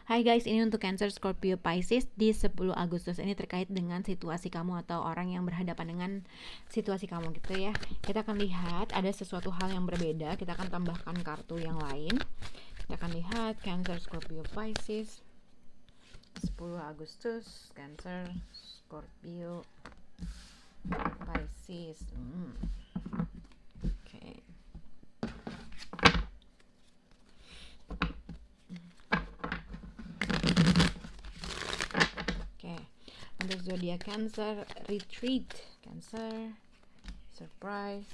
Hai guys, ini untuk Cancer, Scorpio, Pisces di 10 Agustus ini terkait dengan situasi kamu atau orang yang berhadapan dengan situasi kamu gitu ya. Kita akan lihat ada sesuatu hal yang berbeda, kita akan tambahkan kartu yang lain. Kita akan lihat Cancer, Scorpio, Pisces 10 Agustus, Cancer, Scorpio, Pisces. Oke. Untuk zodiak Cancer, retreat, Cancer, surprise.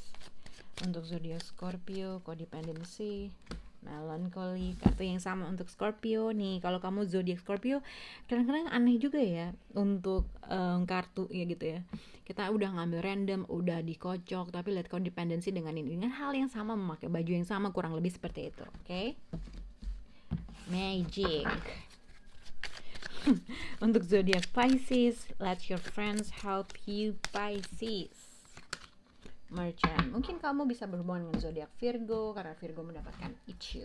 Untuk zodiak Scorpio, codependency, melancholy. Kartu yang sama untuk Scorpio nih. Kalau kamu zodiak Scorpio, kadang-kadang aneh juga ya untuk kartu ya gitu ya. Kita udah ngambil random, udah dikocok, tapi lihat codependency dengan ini, dengan hal yang sama, memakai baju yang sama, kurang lebih seperti itu. Oke? Magic. Untuk zodiak Pisces, let your friends help you, Pisces. Merchant, mungkin kamu bisa berhubungan dengan zodiak Virgo karena Virgo mendapatkan issue.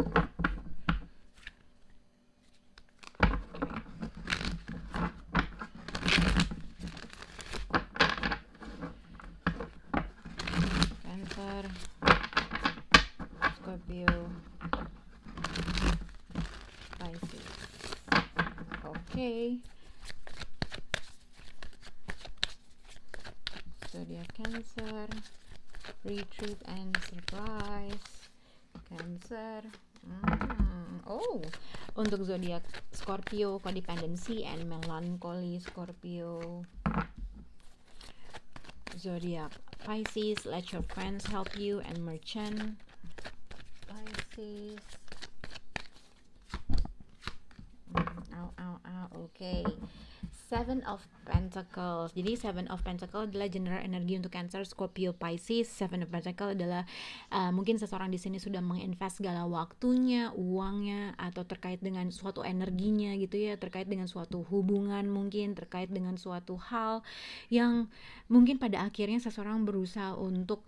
Cancer, Scorpio, Pisces. Okay. Zodiac Cancer, retreat and surprise. Cancer. Oh, untuk zodiak Scorpio, codependency and melancholy. Scorpio. Zodiac Pisces, let your friends help you and merchant. Pisces. Okay. Seven of Pentacles. Jadi Seven of Pentacles adalah general energi untuk Cancer, Scorpio, Pisces. Seven of Pentacles adalah mungkin seseorang di sini sudah menginvest segala waktunya, uangnya, atau terkait dengan suatu energinya gitu ya, terkait dengan suatu hubungan mungkin, terkait dengan suatu hal yang mungkin pada akhirnya seseorang berusaha untuk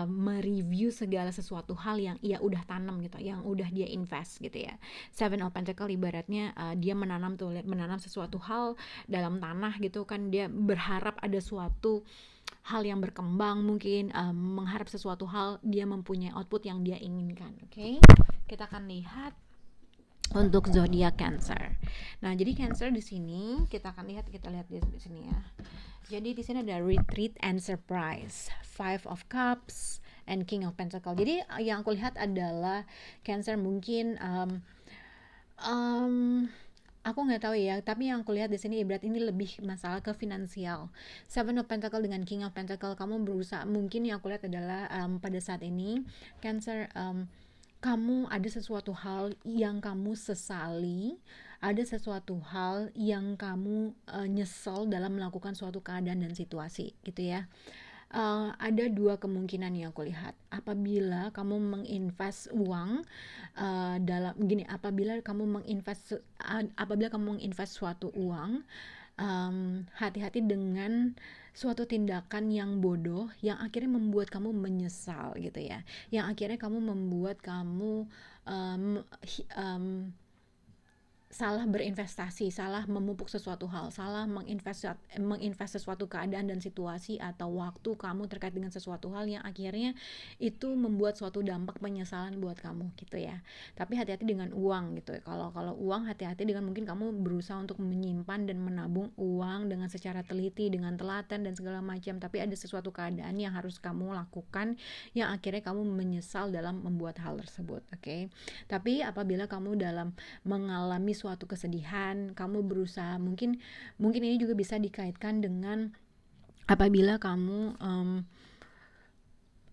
mereview segala sesuatu hal yang ia udah tanam gitu, yang udah dia invest gitu ya. Seven of Pentacles ibaratnya dia menanam sesuatu hal dalam tanah gitu kan, dia berharap ada suatu hal yang berkembang mungkin, mengharap sesuatu hal, dia mempunyai output yang dia inginkan. Oke? Kita akan lihat untuk zodiak Cancer. Nah, jadi Cancer di sini kita lihat di sini ya. Jadi di sini ada retreat and surprise, Five of Cups and King of Pentacles. Jadi yang aku lihat adalah Cancer mungkin aku nggak tahu ya, tapi yang aku lihat di sini ibarat ini lebih masalah ke finansial. Seven of Pentacles dengan King of Pentacles, kamu berusaha, mungkin yang aku lihat adalah pada saat ini Cancer, kamu ada sesuatu hal yang kamu sesali, ada sesuatu hal yang kamu nyesel dalam melakukan suatu keadaan dan situasi gitu ya. Ada dua kemungkinan yang aku lihat. Apabila kamu menginvest uang apabila kamu menginvest suatu uang, hati-hati dengan suatu tindakan yang bodoh yang akhirnya membuat kamu menyesal gitu ya, yang akhirnya kamu membuat kamu salah berinvestasi, salah memupuk sesuatu hal, salah menginvest sesuatu keadaan dan situasi atau waktu kamu terkait dengan sesuatu hal yang akhirnya itu membuat suatu dampak penyesalan buat kamu gitu ya. Tapi hati-hati dengan uang gitu ya. Kalau uang, hati-hati dengan mungkin kamu berusaha untuk menyimpan dan menabung uang dengan secara teliti, dengan telaten dan segala macam, tapi ada sesuatu keadaan yang harus kamu lakukan yang akhirnya kamu menyesal dalam membuat hal tersebut. Oke? Tapi apabila kamu dalam mengalami suatu kesedihan, kamu berusaha, mungkin ini juga bisa dikaitkan dengan apabila kamu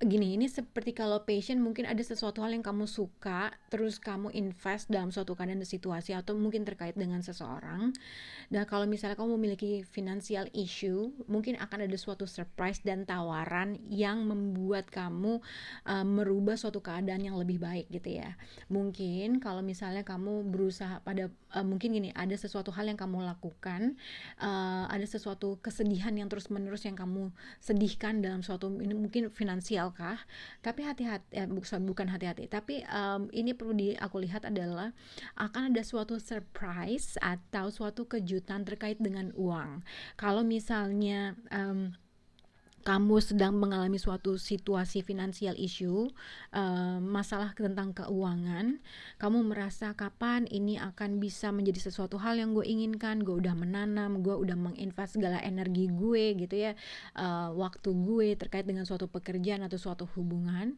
ini seperti kalau passion, mungkin ada sesuatu hal yang kamu suka, terus kamu invest dalam suatu keadaan dan situasi, atau mungkin terkait dengan seseorang. Dan kalau misalnya kamu memiliki financial issue, mungkin akan ada suatu surprise dan tawaran yang membuat kamu merubah suatu keadaan yang lebih baik gitu ya. Mungkin kalau misalnya kamu berusaha pada mungkin gini, ada sesuatu hal yang kamu lakukan, ada sesuatu kesedihan yang terus menerus yang kamu sedihkan dalam suatu, ini mungkin finansial finansial kah? Tapi hati-hati, bukan hati-hati, tapi ini perlu aku lihat adalah akan ada suatu surprise atau suatu kejutan terkait dengan uang. Kalau misalnya kamu sedang mengalami suatu situasi finansial issue, masalah tentang keuangan, kamu merasa kapan ini akan bisa menjadi sesuatu hal yang gue inginkan, gue udah menanam, gue udah menginvest segala energi gue gitu ya, waktu gue terkait dengan suatu pekerjaan atau suatu hubungan,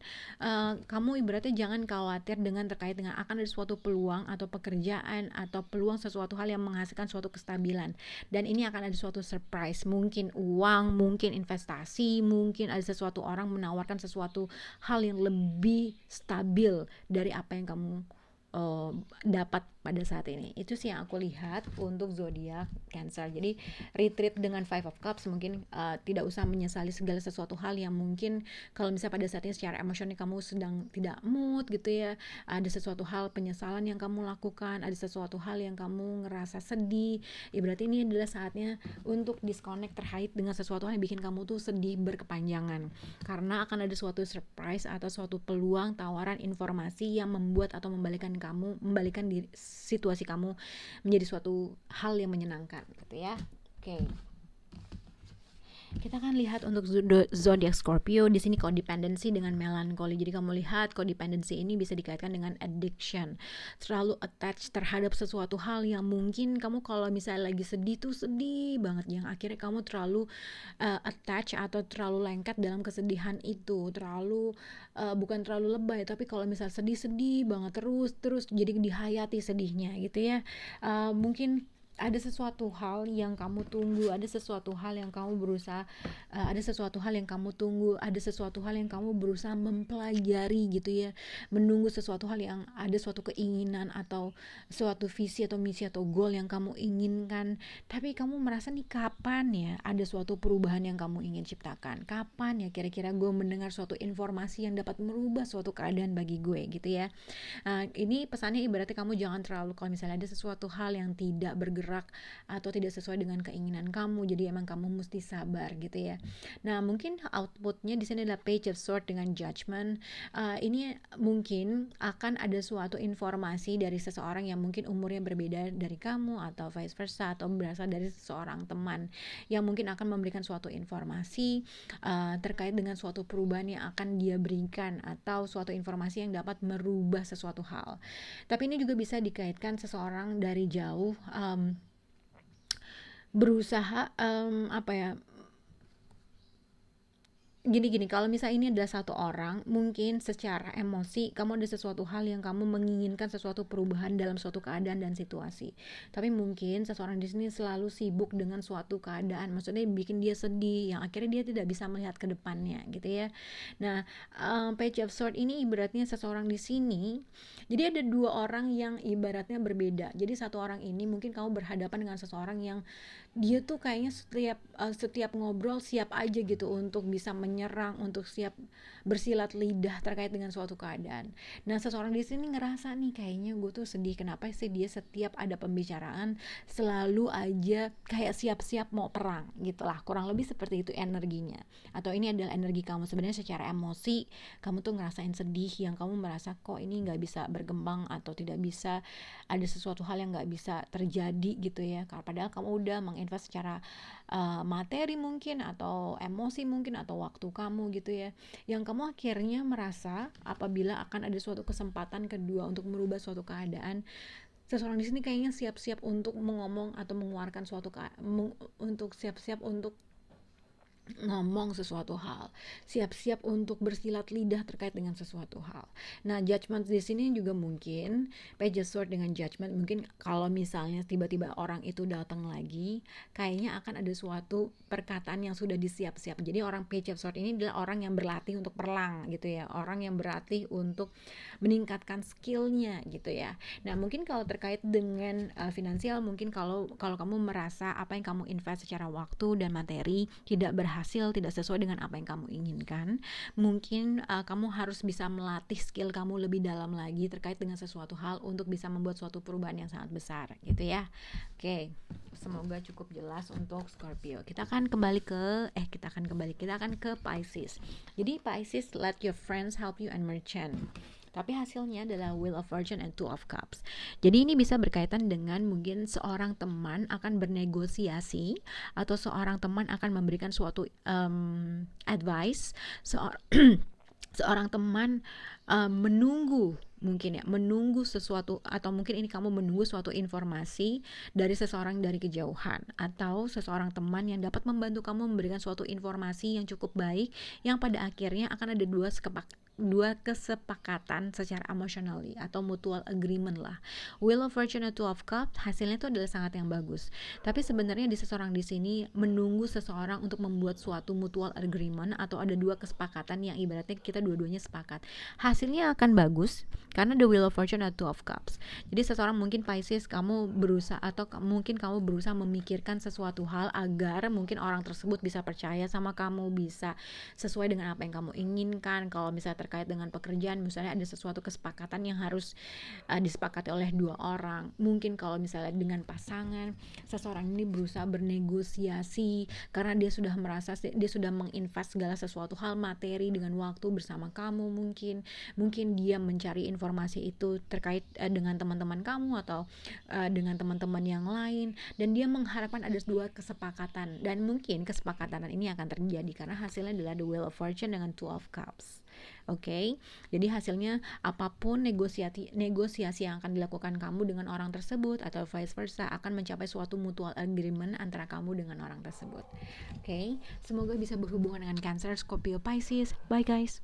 kamu ibaratnya jangan khawatir dengan terkait dengan akan ada suatu peluang atau pekerjaan atau peluang sesuatu hal yang menghasilkan suatu kestabilan, dan ini akan ada suatu surprise, mungkin uang, mungkin investasi, mungkin ada sesuatu orang menawarkan sesuatu hal yang lebih stabil dari apa yang kamu dapat pada saat ini. Itu sih yang aku lihat untuk zodiak Cancer. Jadi retreat dengan Five of Cups mungkin tidak usah menyesali segala sesuatu hal yang mungkin kalau misalnya pada saat ini secara emosional kamu sedang tidak mood gitu ya, ada sesuatu hal penyesalan yang kamu lakukan, ada sesuatu hal yang kamu ngerasa sedih, ya berarti ini adalah saatnya untuk disconnect terkait dengan sesuatu hal yang bikin kamu tuh sedih berkepanjangan, karena akan ada suatu surprise atau suatu peluang, tawaran, informasi yang membuat atau membalikan situasi kamu menjadi suatu hal yang menyenangkan gitu ya. Oke. Kita akan lihat untuk zodiak Scorpio. Di sini codependency dengan melankoli. Jadi kamu lihat codependency ini bisa dikaitkan dengan addiction, terlalu attached terhadap sesuatu hal yang mungkin kamu kalau misalnya lagi sedih tuh sedih banget, yang akhirnya kamu terlalu attached atau terlalu lengket dalam kesedihan itu, terlalu bukan terlalu lebay, tapi kalau misalnya sedih banget terus jadi dihayati sedihnya gitu ya. Mungkin ada sesuatu hal yang kamu tunggu, ada sesuatu hal yang kamu berusaha, ada sesuatu hal yang kamu tunggu, ada sesuatu hal yang kamu berusaha mempelajari gitu ya, menunggu sesuatu hal yang ada suatu keinginan atau suatu visi atau misi atau goal yang kamu inginkan, tapi kamu merasa nih kapan ya ada suatu perubahan yang kamu ingin ciptakan, kapan ya kira-kira gue mendengar suatu informasi yang dapat merubah suatu keadaan bagi gue gitu ya. Ini pesannya ibaratnya kamu jangan terlalu, kalau misalnya ada sesuatu hal yang tidak bergerak atau tidak sesuai dengan keinginan kamu, jadi emang kamu mesti sabar gitu ya. Nah mungkin outputnya di sini adalah Page of Swords dengan Judgment. Ini mungkin akan ada suatu informasi dari seseorang yang mungkin umurnya berbeda dari kamu atau vice versa, atau berasal dari seseorang teman yang mungkin akan memberikan suatu informasi terkait dengan suatu perubahan yang akan dia berikan atau suatu informasi yang dapat merubah sesuatu hal. Tapi ini juga bisa dikaitkan seseorang dari jauh berusaha gini, kalau misalnya ini adalah satu orang, mungkin secara emosi kamu ada sesuatu hal yang kamu menginginkan sesuatu perubahan dalam suatu keadaan dan situasi, tapi mungkin seseorang di sini selalu sibuk dengan suatu keadaan, maksudnya bikin dia sedih yang akhirnya dia tidak bisa melihat ke depannya gitu ya. Nah, Page of Swords ini ibaratnya seseorang di sini, jadi ada dua orang yang ibaratnya berbeda. Jadi satu orang ini mungkin kamu berhadapan dengan seseorang yang dia tuh kayaknya setiap ngobrol siap aja gitu untuk bisa menyerang, untuk siap bersilat lidah terkait dengan suatu keadaan. Nah seseorang di sini ngerasa nih kayaknya gue tuh sedih, kenapa sih dia setiap ada pembicaraan selalu aja kayak siap-siap mau perang gitulah, kurang lebih seperti itu energinya. Atau ini adalah energi kamu sebenarnya secara emosi, kamu tuh ngerasain sedih yang kamu merasa kok ini nggak bisa berkembang atau tidak bisa, ada sesuatu hal yang nggak bisa terjadi gitu ya, padahal kamu udah menginvest secara materi mungkin atau emosi mungkin atau waktu kamu gitu ya, yang kamu akhirnya merasa apabila akan ada suatu kesempatan kedua untuk merubah suatu keadaan, seseorang di sini kayaknya siap-siap untuk mengomong atau mengeluarkan suatu untuk siap-siap untuk ngomong sesuatu hal, siap-siap untuk bersilat lidah terkait dengan sesuatu hal. Nah, Judgment di sini juga mungkin Page of Swords dengan Judgment, mungkin kalau misalnya tiba-tiba orang itu datang lagi, kayaknya akan ada suatu perkataan yang sudah disiap-siap. Jadi orang Page of Swords ini adalah orang yang berlatih untuk perang gitu ya, orang yang berlatih untuk meningkatkan skillnya gitu ya. Nah, mungkin kalau terkait dengan finansial, mungkin kalau kamu merasa apa yang kamu invest secara waktu dan materi tidak berhasil, tidak sesuai dengan apa yang kamu inginkan, mungkin kamu harus bisa melatih skill kamu lebih dalam lagi terkait dengan sesuatu hal untuk bisa membuat suatu perubahan yang sangat besar gitu ya. Oke. semoga cukup jelas untuk Scorpio. Kita akan ke Pisces. Jadi Pisces, let your friends help you and merchant. Tapi hasilnya adalah Wheel of Fortune and Two of Cups. Jadi ini bisa berkaitan dengan mungkin seorang teman akan bernegosiasi atau seorang teman akan memberikan suatu advice. Seorang teman menunggu sesuatu, atau mungkin ini kamu menunggu suatu informasi dari seseorang dari kejauhan, atau seseorang teman yang dapat membantu kamu memberikan suatu informasi yang cukup baik, yang pada akhirnya akan ada dua kesepakatan secara emotionally atau mutual agreement lah. Wheel of Fortune and Two of Cups hasilnya itu adalah sangat yang bagus. Tapi sebenarnya di seseorang di sini menunggu seseorang untuk membuat suatu mutual agreement atau ada dua kesepakatan yang ibaratnya kita dua-duanya sepakat. Hasilnya akan bagus karena the Wheel of Fortune and Two of Cups. Jadi seseorang mungkin Pisces, mungkin kamu berusaha memikirkan sesuatu hal agar mungkin orang tersebut bisa percaya sama kamu, bisa sesuai dengan apa yang kamu inginkan. Kalau misalnya terkait dengan pekerjaan, misalnya ada sesuatu kesepakatan yang harus disepakati oleh dua orang. Mungkin kalau misalnya dengan pasangan, seseorang ini berusaha bernegosiasi karena dia sudah merasa dia sudah menginvest segala sesuatu hal materi dengan waktu bersama kamu. Mungkin dia mencari informasi itu terkait dengan teman-teman kamu atau dengan teman-teman yang lain, dan dia mengharapkan ada dua kesepakatan, dan mungkin kesepakatan ini akan terjadi karena hasilnya adalah the Wheel of Fortune dengan Two of Cups. Oke, jadi hasilnya apapun negosiasi yang akan dilakukan kamu dengan orang tersebut atau vice versa akan mencapai suatu mutual agreement antara kamu dengan orang tersebut. Oke, semoga bisa berhubungan dengan Cancer, Scorpio, Pisces. Bye guys.